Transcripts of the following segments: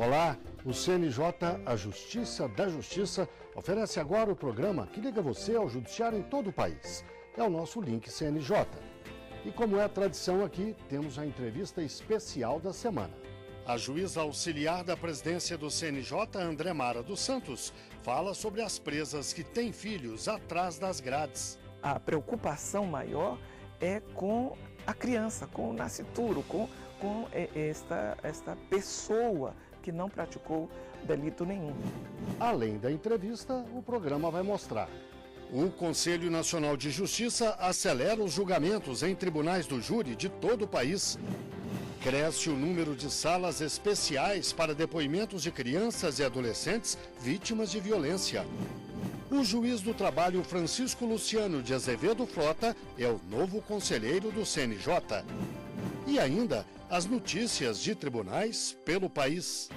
Olá, o CNJ, a Justiça da Justiça, oferece agora o programa que liga você ao judiciário em todo o país. É o nosso link CNJ. E como é tradição aqui, temos a entrevista especial da semana. A juíza auxiliar da presidência do CNJ, André Mara dos Santos, fala sobre as presas que têm filhos atrás das grades. A preocupação maior é com a criança, com o nascituro, com esta pessoa que não praticou delito nenhum. Além da entrevista, o programa vai mostrar. O Conselho Nacional de Justiça acelera os julgamentos em tribunais do júri de todo o país. Cresce o número de salas especiais para depoimentos de crianças e adolescentes vítimas de violência. O juiz do trabalho Francisco Luciano de Azevedo Frota é o novo conselheiro do CNJ. E ainda as notícias de tribunais pelo país.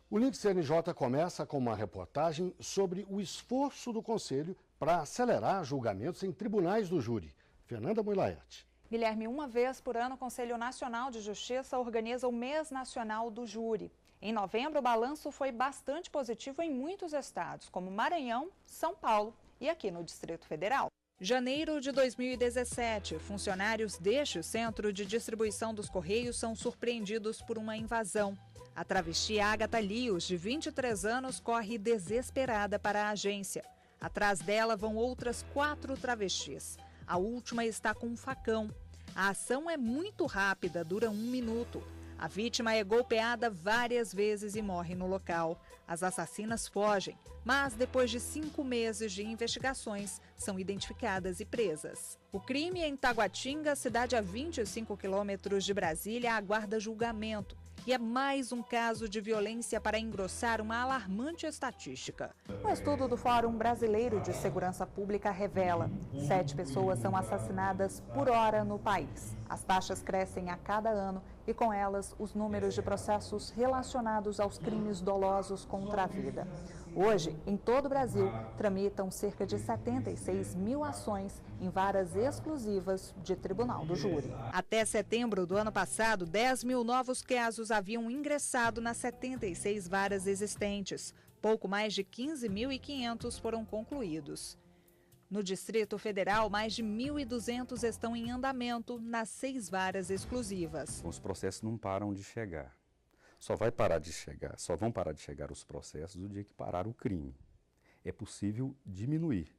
O Link CNJ começa com uma reportagem sobre o esforço do Conselho para acelerar julgamentos em tribunais do júri. Fernanda Moilaerte. Guilherme, uma vez por ano, o Conselho Nacional de Justiça organiza o Mês Nacional do Júri. Em novembro, o balanço foi bastante positivo em muitos estados, como Maranhão, São Paulo e aqui no Distrito Federal. Janeiro de 2017, funcionários deste centro de distribuição dos Correios são surpreendidos por uma invasão. A travesti Agatha Lios, de 23 anos, corre desesperada para a agência. Atrás dela vão outras 4 travestis. A última está com um facão. A ação é muito rápida, dura 1 minuto. A vítima é golpeada várias vezes e morre no local. As assassinas fogem, mas depois de 5 meses de investigações, são identificadas e presas. O crime em Taguatinga, cidade a 25 quilômetros de Brasília, aguarda julgamento. E é mais um caso de violência para engrossar uma alarmante estatística. Um estudo do Fórum Brasileiro de Segurança Pública revela: 7 pessoas são assassinadas por hora no país. As taxas crescem a cada ano e, com elas, os números de processos relacionados aos crimes dolosos contra a vida. Hoje, em todo o Brasil, tramitam cerca de 76 mil ações em varas exclusivas de tribunal do júri. Até setembro do ano passado, 10 mil novos casos haviam ingressado nas 76 varas existentes. Pouco mais de 15.500 foram concluídos. No Distrito Federal, mais de 1.200 estão em andamento nas 6 varas exclusivas. Os processos não param de chegar. Só vão parar de chegar os processos no dia que parar o crime. É possível diminuir,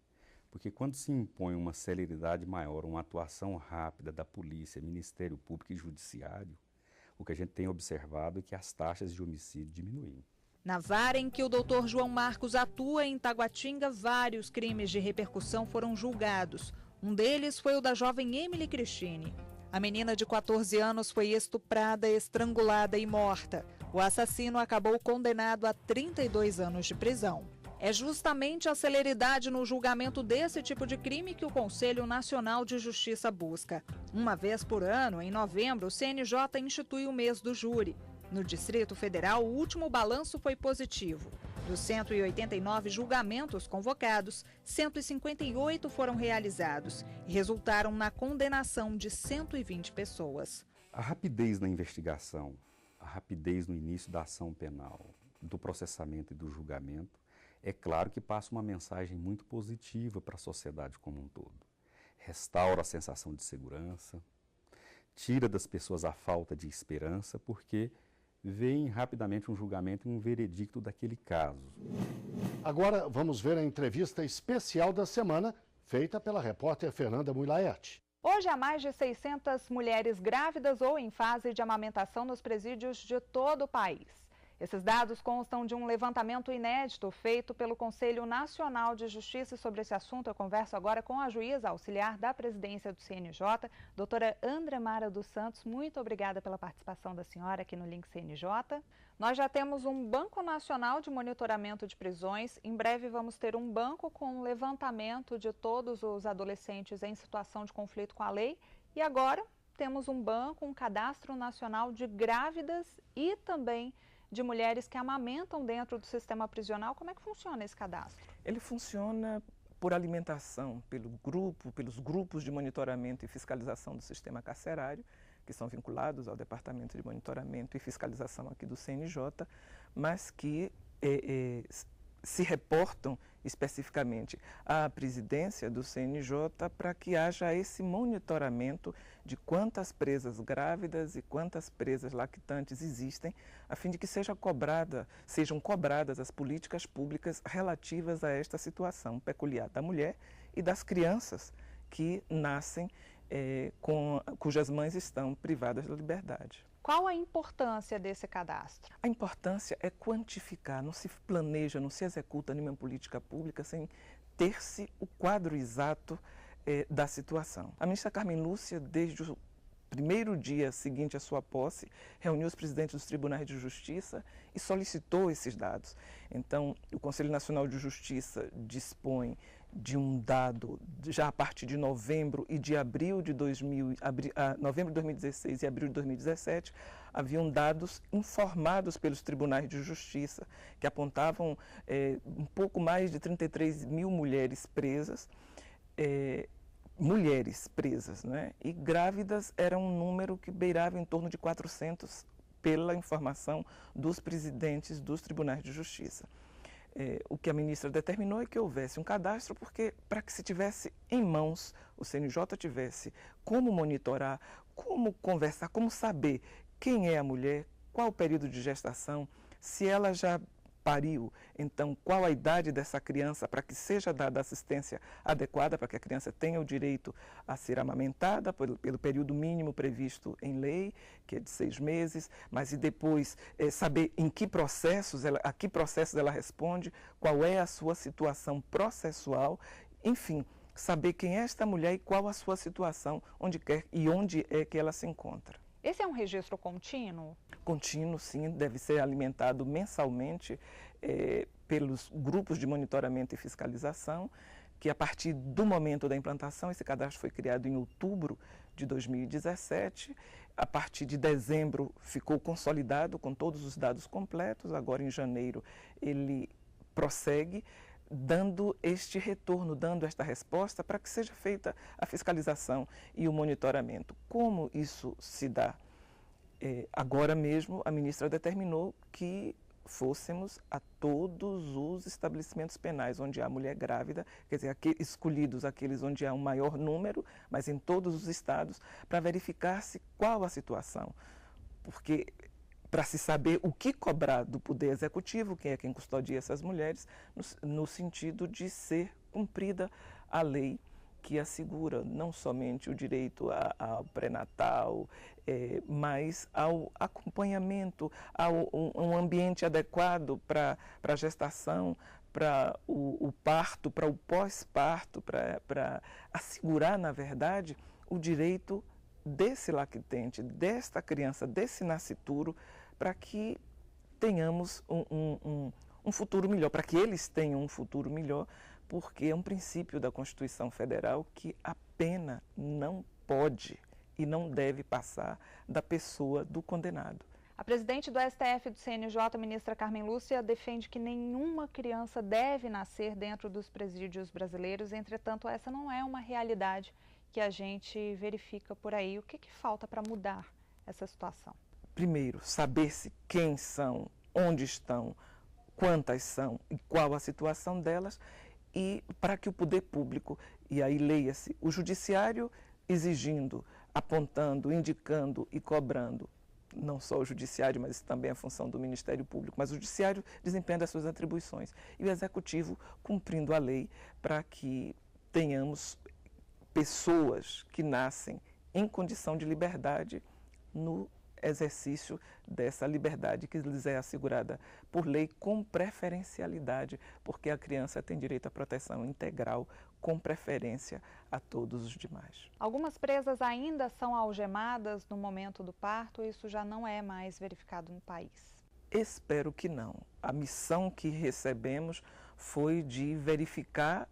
porque quando se impõe uma celeridade maior, uma atuação rápida da polícia, Ministério Público e Judiciário, o que a gente tem observado é que as taxas de homicídio diminuem. Na vara em que o Dr. João Marcos atua em Taguatinga, vários crimes de repercussão foram julgados. Um deles foi o da jovem Emily Cristine. A menina de 14 anos foi estuprada, estrangulada e morta. O assassino acabou condenado a 32 anos de prisão. É justamente a celeridade no julgamento desse tipo de crime que o Conselho Nacional de Justiça busca. Uma vez por ano, em novembro, o CNJ institui o mês do júri. No Distrito Federal, o último balanço foi positivo. Dos 189 julgamentos convocados, 158 foram realizados e resultaram na condenação de 120 pessoas. A rapidez na investigação, a rapidez no início da ação penal, do processamento e do julgamento, é claro que passa uma mensagem muito positiva para a sociedade como um todo. Restaura a sensação de segurança, tira das pessoas a falta de esperança, porque veem rapidamente um julgamento e um veredicto daquele caso. Agora vamos ver a entrevista especial da semana, feita pela repórter Fernanda Moilaerte. Hoje há mais de 600 mulheres grávidas ou em fase de amamentação nos presídios de todo o país. Esses dados constam de um levantamento inédito feito pelo Conselho Nacional de Justiça. E sobre esse assunto eu converso agora com a juíza auxiliar da presidência do CNJ, doutora André Mara dos Santos. Muito obrigada pela participação da senhora aqui no Link CNJ. Nós já temos um Banco Nacional de Monitoramento de Prisões. Em breve vamos ter um banco com levantamento de todos os adolescentes em situação de conflito com a lei. E agora temos um banco, um cadastro nacional de grávidas e também de mulheres que amamentam dentro do sistema prisional. Como é que funciona esse cadastro? Ele funciona por alimentação, pelos grupos de monitoramento e fiscalização do sistema carcerário, que são vinculados ao Departamento de Monitoramento e Fiscalização aqui do CNJ, mas que se reportam especificamente à presidência do CNJ para que haja esse monitoramento de quantas presas grávidas e quantas presas lactantes existem, a fim de que sejam cobradas as políticas públicas relativas a esta situação peculiar da mulher e das crianças que nascem cujas mães estão privadas da liberdade. Qual a importância desse cadastro? A importância é quantificar, não se planeja, não se executa nenhuma política pública sem ter-se o quadro exato da situação. A ministra Carmen Lúcia, desde o primeiro dia seguinte à sua posse, reuniu os presidentes dos tribunais de justiça e solicitou esses dados. Então, o Conselho Nacional de Justiça dispõe de um dado já a partir de novembro e de novembro de 2016 e abril de 2017, haviam dados informados pelos tribunais de justiça que apontavam um pouco mais de 33 mil mulheres presas, né? E grávidas era um número que beirava em torno de 400 pela informação dos presidentes dos tribunais de justiça. O que a ministra determinou é que houvesse um cadastro, porque para que se tivesse em mãos, o CNJ tivesse como monitorar, como conversar, como saber quem é a mulher, qual o período de gestação, se ela já pariu, então qual a idade dessa criança para que seja dada assistência adequada, para que a criança tenha o direito a ser amamentada pelo período mínimo previsto em lei, que é de 6 meses, mas e depois saber a que processos ela responde, qual é a sua situação processual, enfim, saber quem é esta mulher e qual a sua situação, onde é que ela se encontra. Esse é um registro contínuo? Contínuo, sim, deve ser alimentado mensalmente pelos grupos de monitoramento e fiscalização, que a partir do momento da implantação, esse cadastro foi criado em outubro de 2017, a partir de dezembro ficou consolidado com todos os dados completos, agora em janeiro ele prossegue, dando este retorno, dando esta resposta para que seja feita a fiscalização e o monitoramento. Como isso se dá? Agora mesmo a ministra determinou que fôssemos a todos os estabelecimentos penais onde há mulher grávida, quer dizer, escolhidos aqueles onde há um maior número, mas em todos os estados, para verificar-se qual a situação. Porque para se saber o que cobrar do Poder Executivo, quem é quem custodia essas mulheres, no sentido de ser cumprida a lei que assegura não somente o direito ao pré-natal, mas ao acompanhamento, a um ambiente adequado para a gestação, para o parto, para o pós-parto, para assegurar, na verdade, o direito desse lactente, desta criança, desse nascituro, para que tenhamos um futuro melhor, para que eles tenham um futuro melhor, porque é um princípio da Constituição Federal que a pena não pode e não deve passar da pessoa do condenado. A presidente do STF e do CNJ, a ministra Carmen Lúcia, defende que nenhuma criança deve nascer dentro dos presídios brasileiros, entretanto, essa não é uma realidade que a gente verifica por aí. O que falta para mudar essa situação? Primeiro, saber-se quem são, onde estão, quantas são e qual a situação delas, e para que o poder público, e aí leia-se, o judiciário exigindo, apontando, indicando e cobrando, não só o judiciário, mas também a função do Ministério Público, mas o judiciário desempenhando as suas atribuições e o executivo cumprindo a lei para que tenhamos pessoas que nascem em condição de liberdade no exercício dessa liberdade que lhes é assegurada por lei com preferencialidade, porque a criança tem direito à proteção integral com preferência a todos os demais. Algumas presas ainda são algemadas no momento do parto, isso já não é mais verificado no país? Espero que não. A missão que recebemos foi de verificar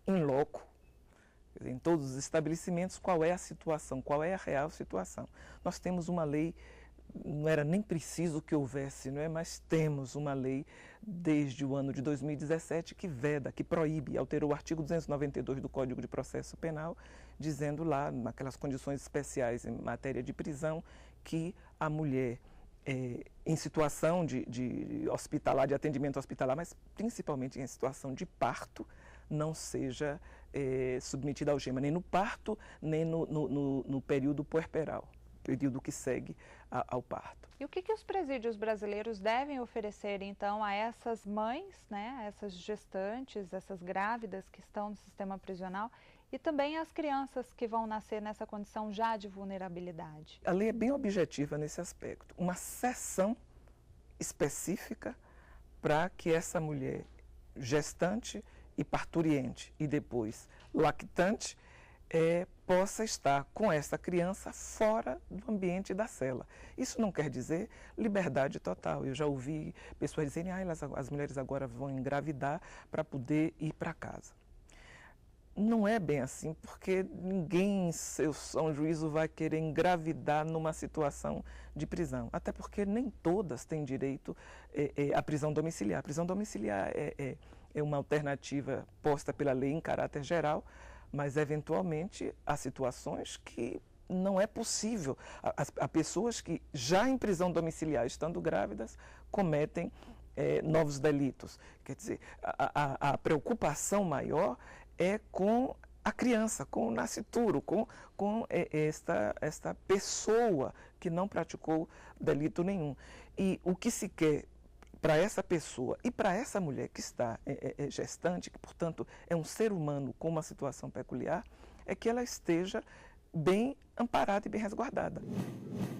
in loco, em todos os estabelecimentos, qual é a situação, qual é a real situação. Nós temos uma lei não era nem preciso que houvesse, não é? Mas temos uma lei desde o ano de 2017 que veda, que proíbe, alterou o artigo 292 do Código de Processo Penal, dizendo lá, naquelas condições especiais em matéria de prisão, que a mulher em situação de hospitalar, de atendimento hospitalar, mas principalmente em situação de parto, não seja submetida à algema, nem no parto, nem no período puerperal, período que segue ao parto. E o que os presídios brasileiros devem oferecer, então, a essas mães, né, essas gestantes, essas grávidas que estão no sistema prisional e também as crianças que vão nascer nessa condição já de vulnerabilidade? A lei é bem objetiva nesse aspecto. Uma seção específica para que essa mulher gestante e parturiente e depois lactante possa estar com essa criança fora do ambiente da cela. Isso não quer dizer liberdade total. Eu já ouvi pessoas dizerem que as mulheres agora vão engravidar para poder ir para casa. Não é bem assim, porque ninguém em seu são juízo vai querer engravidar numa situação de prisão. Até porque nem todas têm direito à prisão domiciliar. A prisão domiciliar é uma alternativa posta pela lei em caráter geral, mas eventualmente há situações que não é possível. Há pessoas que já em prisão domiciliar, estando grávidas, cometem novos delitos. Quer dizer, a preocupação maior é com a criança, com o nascituro, com esta pessoa que não praticou delito nenhum. E o que se quer para essa pessoa e para essa mulher que está gestante, que, portanto, é um ser humano com uma situação peculiar, é que ela esteja bem amparada e bem resguardada.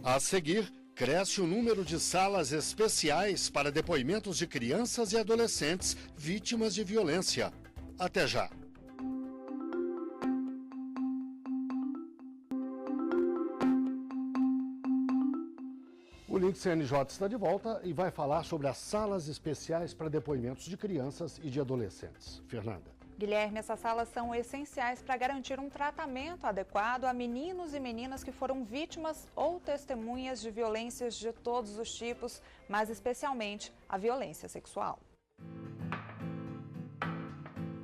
A seguir, cresce o número de salas especiais para depoimentos de crianças e adolescentes vítimas de violência. Até já! O Link CNJ está de volta e vai falar sobre as salas especiais para depoimentos de crianças e de adolescentes. Fernanda. Guilherme, essas salas são essenciais para garantir um tratamento adequado a meninos e meninas que foram vítimas ou testemunhas de violências de todos os tipos, mas especialmente a violência sexual.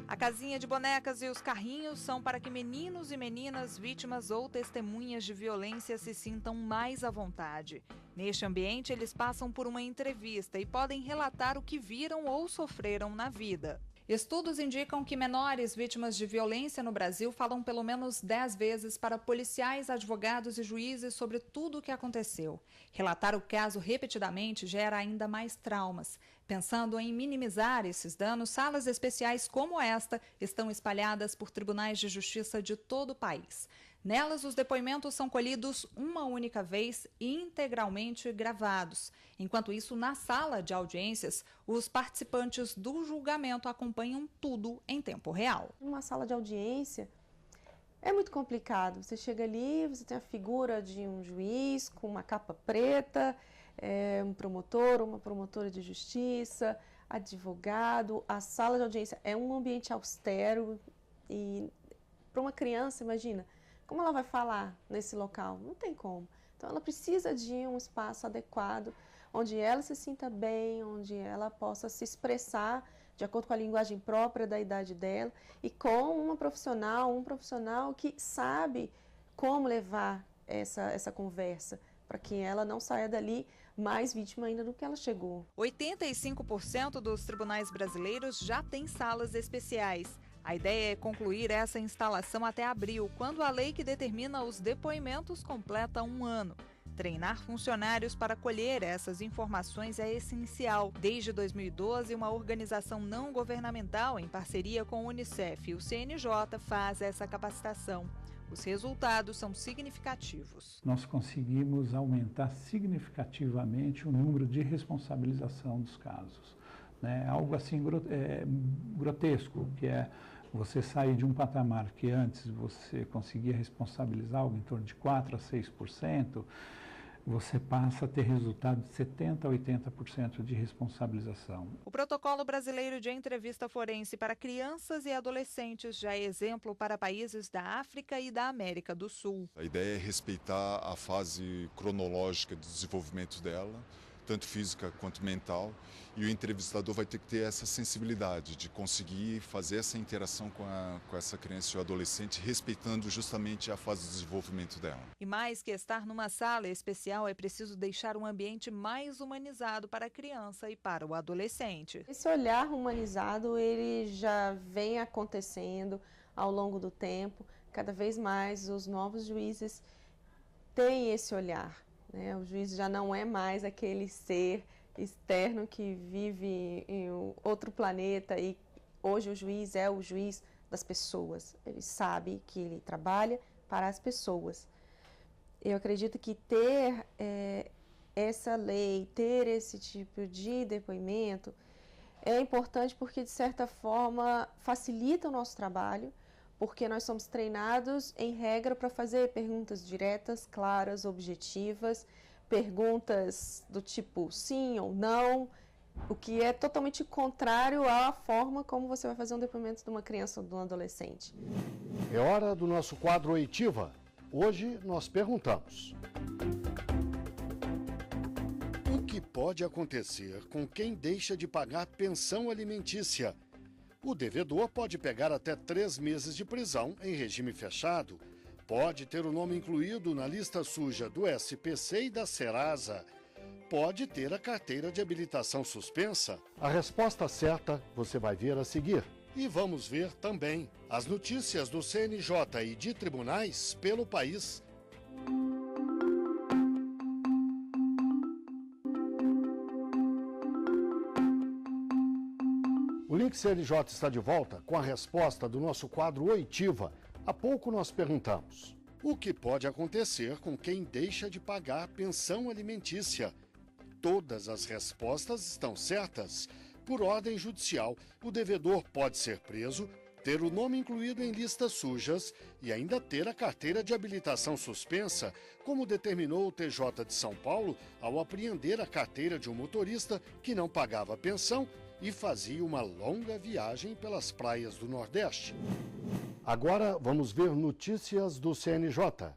A casinha de bonecas e os carrinhos são para que meninos e meninas vítimas ou testemunhas de violência se sintam mais à vontade. Neste ambiente, eles passam por uma entrevista e podem relatar o que viram ou sofreram na vida. Estudos indicam que menores vítimas de violência no Brasil falam pelo menos 10 vezes para policiais, advogados e juízes sobre tudo o que aconteceu. Relatar o caso repetidamente gera ainda mais traumas. Pensando em minimizar esses danos, salas especiais como esta estão espalhadas por tribunais de justiça de todo o país. Nelas, os depoimentos são colhidos uma única vez e integralmente gravados. Enquanto isso, na sala de audiências, os participantes do julgamento acompanham tudo em tempo real. Uma sala de audiência é muito complicado. Você chega ali, você tem a figura de um juiz com uma capa preta, um promotor, uma promotora de justiça, advogado. A sala de audiência é um ambiente austero e para uma criança, imagina, como ela vai falar nesse local? Não tem como. Então, ela precisa de um espaço adequado, onde ela se sinta bem, onde ela possa se expressar de acordo com a linguagem própria da idade dela e com um profissional que sabe como levar essa conversa, para que ela não saia dali mais vítima ainda do que ela chegou. 85% dos tribunais brasileiros já têm salas especiais. A ideia é concluir essa instalação até abril, quando a lei que determina os depoimentos completa 1 ano. Treinar funcionários para colher essas informações é essencial. Desde 2012, uma organização não governamental, em parceria com o Unicef e o CNJ, faz essa capacitação. Os resultados são significativos. Nós conseguimos aumentar significativamente o número de responsabilização dos casos. Algo assim grotesco, que é você sair de um patamar que antes você conseguia responsabilizar algo em torno de 4% a 6%, você passa a ter resultado de 70% a 80% de responsabilização. O protocolo brasileiro de entrevista forense para crianças e adolescentes já é exemplo para países da África e da América do Sul. A ideia é respeitar a fase cronológica de desenvolvimento dela, tanto física quanto mental, e o entrevistador vai ter que ter essa sensibilidade de conseguir fazer essa interação com essa criança ou adolescente, respeitando justamente a fase de desenvolvimento dela. E mais que estar numa sala especial, é preciso deixar um ambiente mais humanizado para a criança e para o adolescente. Esse olhar humanizado, ele já vem acontecendo ao longo do tempo. Cada vez mais os novos juízes têm esse olhar. O juiz já não é mais aquele ser externo que vive em outro planeta e hoje o juiz é o juiz das pessoas. Ele sabe que ele trabalha para as pessoas. Eu acredito que ter essa lei, ter esse tipo de depoimento é importante porque, de certa forma, facilita o nosso trabalho, porque nós somos treinados, em regra, para fazer perguntas diretas, claras, objetivas, perguntas do tipo sim ou não, o que é totalmente contrário à forma como você vai fazer um depoimento de uma criança ou de um adolescente. É hora do nosso quadro Oitiva. Hoje nós perguntamos: o que pode acontecer com quem deixa de pagar pensão alimentícia? O devedor pode pegar até 3 meses de prisão em regime fechado, pode ter o nome incluído na lista suja do SPC e da Serasa, pode ter a carteira de habilitação suspensa. A resposta certa você vai ver a seguir. E vamos ver também as notícias do CNJ e de tribunais pelo país. O Link CNJ está de volta com a resposta do nosso quadro Oitiva. Há pouco nós perguntamos: o que pode acontecer com quem deixa de pagar pensão alimentícia? Todas as respostas estão certas. Por ordem judicial, o devedor pode ser preso, ter o nome incluído em listas sujas e ainda ter a carteira de habilitação suspensa, como determinou o TJ de São Paulo ao apreender a carteira de um motorista que não pagava pensão e fazia uma longa viagem pelas praias do Nordeste. Agora vamos ver notícias do CNJ.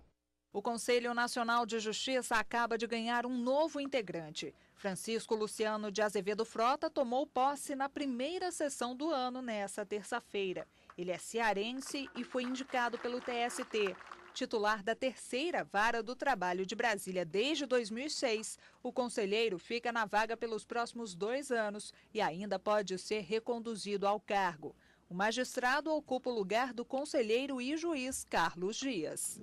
O Conselho Nacional de Justiça acaba de ganhar um novo integrante. Francisco Luciano de Azevedo Frota tomou posse na primeira sessão do ano nesta terça-feira. Ele é cearense e foi indicado pelo TST. Titular da terceira Vara do Trabalho de Brasília desde 2006, o conselheiro fica na vaga pelos próximos 2 anos e ainda pode ser reconduzido ao cargo. O magistrado ocupa o lugar do conselheiro e juiz Carlos Dias.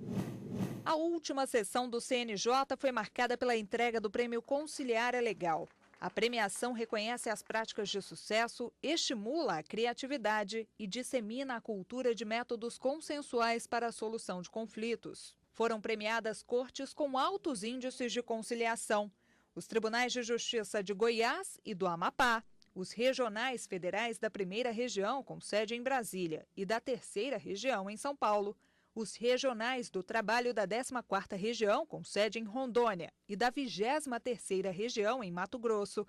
A última sessão do CNJ foi marcada pela entrega do Prêmio Conciliar Legal. A premiação reconhece as práticas de sucesso, estimula a criatividade e dissemina a cultura de métodos consensuais para a solução de conflitos. Foram premiadas cortes com altos índices de conciliação, os tribunais de justiça de Goiás e do Amapá, os regionais federais da 1ª região, com sede em Brasília, e da 3ª região, em São Paulo, os regionais do trabalho da 14ª região, com sede em Rondônia, e da 23ª região, em Mato Grosso.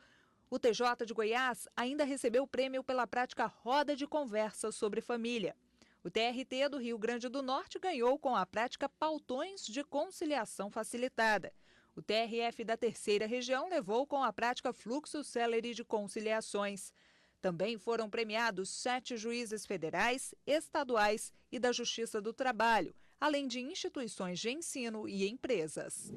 O TJ de Goiás ainda recebeu o prêmio pela prática Roda de Conversa sobre Família. O TRT do Rio Grande do Norte ganhou com a prática Pautões de Conciliação Facilitada. O TRF da 3ª região levou com a prática Fluxo Célere de Conciliações. Também foram premiados 7 juízes federais, estaduais e da Justiça do Trabalho, além de instituições de ensino e empresas.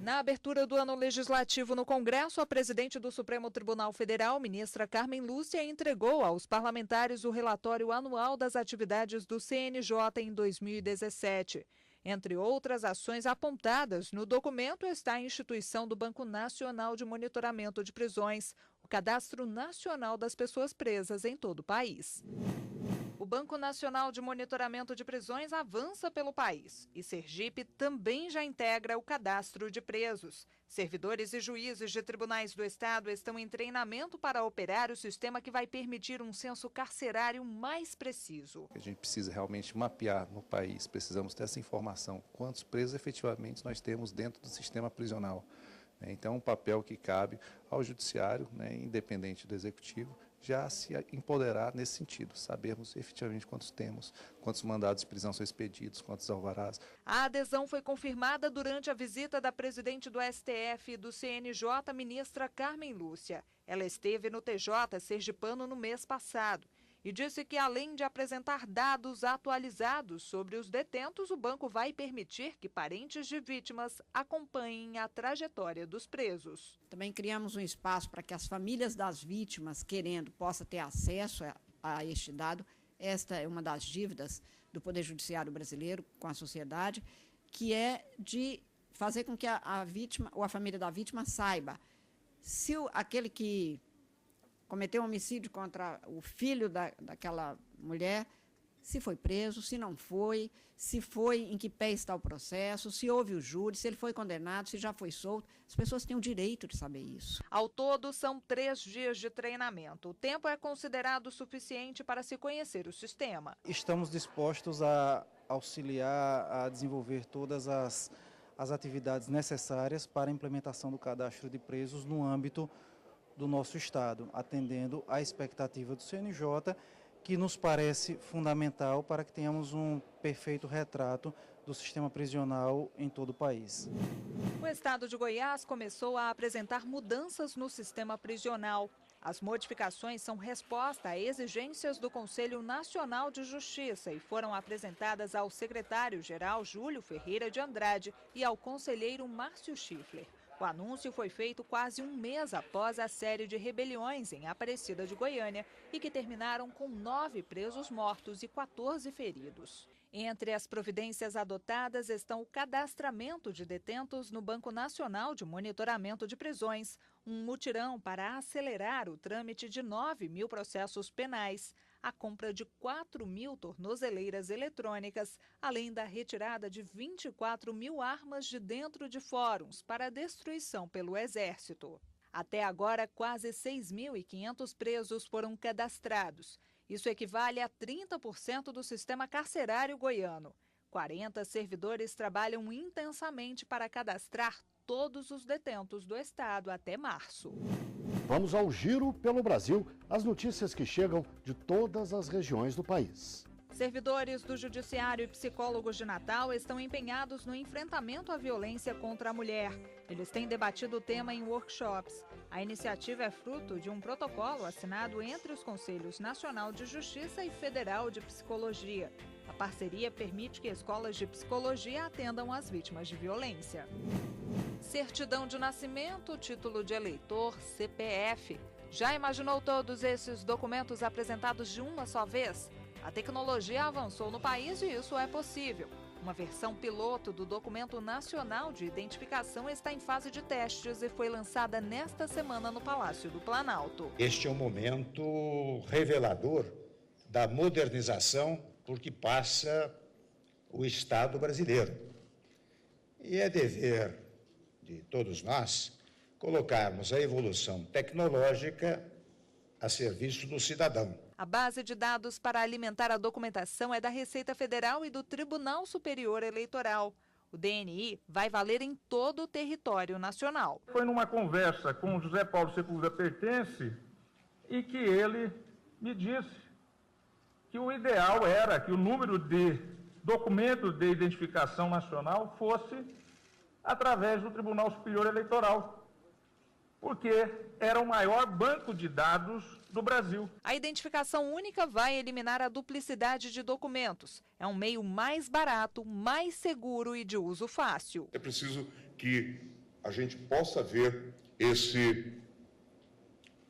Na abertura do ano legislativo no Congresso, a presidente do Supremo Tribunal Federal, ministra Carmen Lúcia, entregou aos parlamentares o relatório anual das atividades do CNJ em 2017. Entre outras ações apontadas no documento está a instituição do Banco Nacional de Monitoramento de Prisões, o Cadastro Nacional das Pessoas Presas em todo o país. O Banco Nacional de Monitoramento de Prisões avança pelo país e Sergipe também já integra o cadastro de presos. Servidores e juízes de tribunais do estado estão em treinamento para operar o sistema que vai permitir um censo carcerário mais preciso. A gente precisa realmente mapear no país, precisamos ter essa informação, quantos presos efetivamente nós temos dentro do sistema prisional. Então, um papel que cabe ao judiciário, independente do executivo, já se empoderar nesse sentido, sabermos efetivamente quantos temos, quantos mandados de prisão são expedidos, quantos alvarás. A adesão foi confirmada durante a visita da presidente do STF e do CNJ, ministra Carmen Lúcia. Ela esteve no TJ sergipano no mês passado e disse que, além de apresentar dados atualizados sobre os detentos, o banco vai permitir que parentes de vítimas acompanhem a trajetória dos presos. Também criamos um espaço para que as famílias das vítimas, querendo, possam ter acesso a este dado. Esta é uma das dívidas do Poder Judiciário brasileiro com a sociedade, que é de fazer com que a vítima ou a família da vítima saiba se aquele que cometeu um homicídio contra o filho daquela mulher, se foi preso, se não foi, se foi, em que pé está o processo, se houve o júri, se ele foi condenado, se já foi solto. As pessoas têm o direito de saber isso. Ao todo, são 3 dias de treinamento. O tempo é considerado suficiente para se conhecer o sistema. Estamos dispostos a auxiliar a desenvolver todas as atividades necessárias para a implementação do cadastro de presos no âmbito do nosso Estado, atendendo à expectativa do CNJ, que nos parece fundamental para que tenhamos um perfeito retrato do sistema prisional em todo o país. O Estado de Goiás começou a apresentar mudanças no sistema prisional. As modificações são resposta a exigências do Conselho Nacional de Justiça e foram apresentadas ao secretário-geral Júlio Ferreira de Andrade e ao conselheiro Márcio Schiffler. O anúncio foi feito quase um mês após a série de rebeliões em Aparecida de Goiânia e que terminaram com 9 presos mortos e 14 feridos. Entre as providências adotadas estão o cadastramento de detentos no Banco Nacional de Monitoramento de Prisões, um mutirão para acelerar o trâmite de 9.000 processos penais, a compra de 4.000 tornozeleiras eletrônicas, além da retirada de 24.000 armas de dentro de fóruns para destruição pelo Exército. Até agora, quase 6.500 presos foram cadastrados. Isso equivale a 30% do sistema carcerário goiano. 40 servidores trabalham intensamente para cadastrar todos os detentos do estado até março. Vamos ao giro pelo Brasil, as notícias que chegam de todas as regiões do país. Servidores do Judiciário e psicólogos de Natal estão empenhados no enfrentamento à violência contra a mulher. Eles têm debatido o tema em workshops. A iniciativa é fruto de um protocolo assinado entre os Conselhos Nacional de Justiça e Federal de Psicologia. A parceria permite que escolas de psicologia atendam as vítimas de violência. Certidão de nascimento, título de eleitor, CPF. Já imaginou todos esses documentos apresentados de uma só vez? A tecnologia avançou no país e isso é possível. Uma versão piloto do Documento Nacional de Identificação está em fase de testes e foi lançada nesta semana no Palácio do Planalto. Este é um momento revelador da modernização por que passa o Estado brasileiro. E é dever de todos nós colocarmos a evolução tecnológica a serviço do cidadão. A base de dados para alimentar a documentação é da Receita Federal e do Tribunal Superior Eleitoral. O DNI vai valer em todo o território nacional. Foi numa conversa com o José Paulo Sepúlveda Pertence e que ele me disse que o ideal era que o número de documentos de identificação nacional fosse através do Tribunal Superior Eleitoral, porque era o maior banco de dados do Brasil. A identificação única vai eliminar a duplicidade de documentos. É um meio mais barato, mais seguro e de uso fácil. É preciso que a gente possa ver esse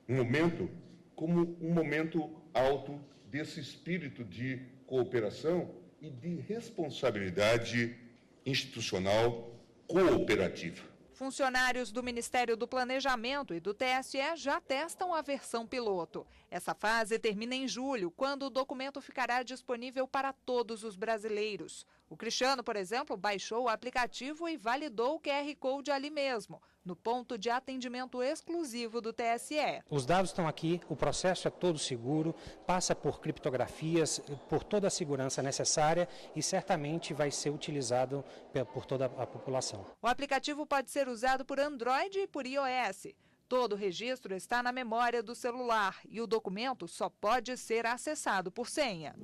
momento como um momento alto desse espírito de cooperação e de responsabilidade institucional cooperativa. Funcionários do Ministério do Planejamento e do TSE já testam a versão piloto. Essa fase termina em julho, quando o documento ficará disponível para todos os brasileiros. O Cristiano, por exemplo, baixou o aplicativo e validou o QR Code ali mesmo, no ponto de atendimento exclusivo do TSE. Os dados estão aqui, o processo é todo seguro, passa por criptografias, por toda a segurança necessária e certamente vai ser utilizado por toda a população. O aplicativo pode ser usado por Android e por iOS. Todo o registro está na memória do celular e o documento só pode ser acessado por senha.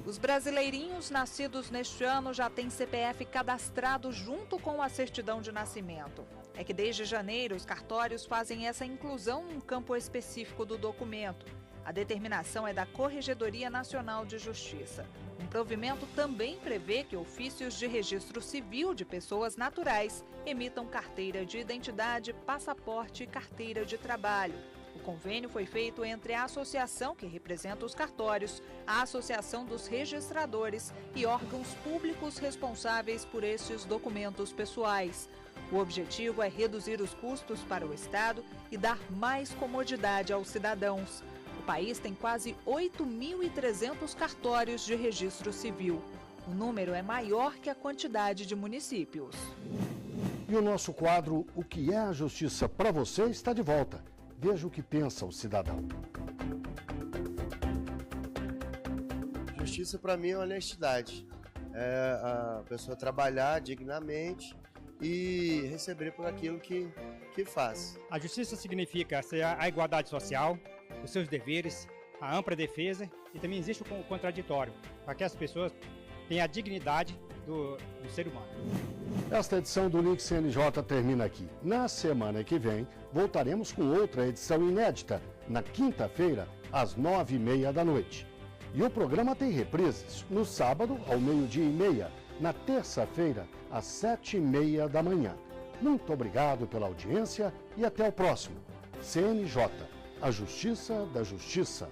Os brasileirinhos nascidos neste ano já têm CPF cadastrado junto com a certidão de nascimento. É que desde janeiro os cartórios fazem essa inclusão num campo específico do documento. A determinação é da Corregedoria Nacional de Justiça. Um provimento também prevê que ofícios de registro civil de pessoas naturais emitam carteira de identidade, passaporte e carteira de trabalho. O convênio foi feito entre a associação que representa os cartórios, a Associação dos Registradores e órgãos públicos responsáveis por estes documentos pessoais. O objetivo é reduzir os custos para o Estado e dar mais comodidade aos cidadãos. O país tem quase 8.300 cartórios de registro civil. O número é maior que a quantidade de municípios. E o nosso quadro O que é a Justiça para você está de volta. Veja o que pensa o cidadão. Justiça para mim é honestidade. É a pessoa trabalhar dignamente e receber por aquilo que faz. A justiça significa a igualdade social, os seus deveres, a ampla defesa e também existe o contraditório, para que as pessoas tenham a dignidade do ser humano. Esta edição do Link CNJ termina aqui. Na semana que vem, voltaremos com outra edição inédita, na quinta-feira, às 9h30 da noite. E o programa tem reprises no sábado, ao 12h30, na terça-feira, às 7h30 da manhã. Muito obrigado pela audiência e até o próximo. CNJ, a Justiça da Justiça.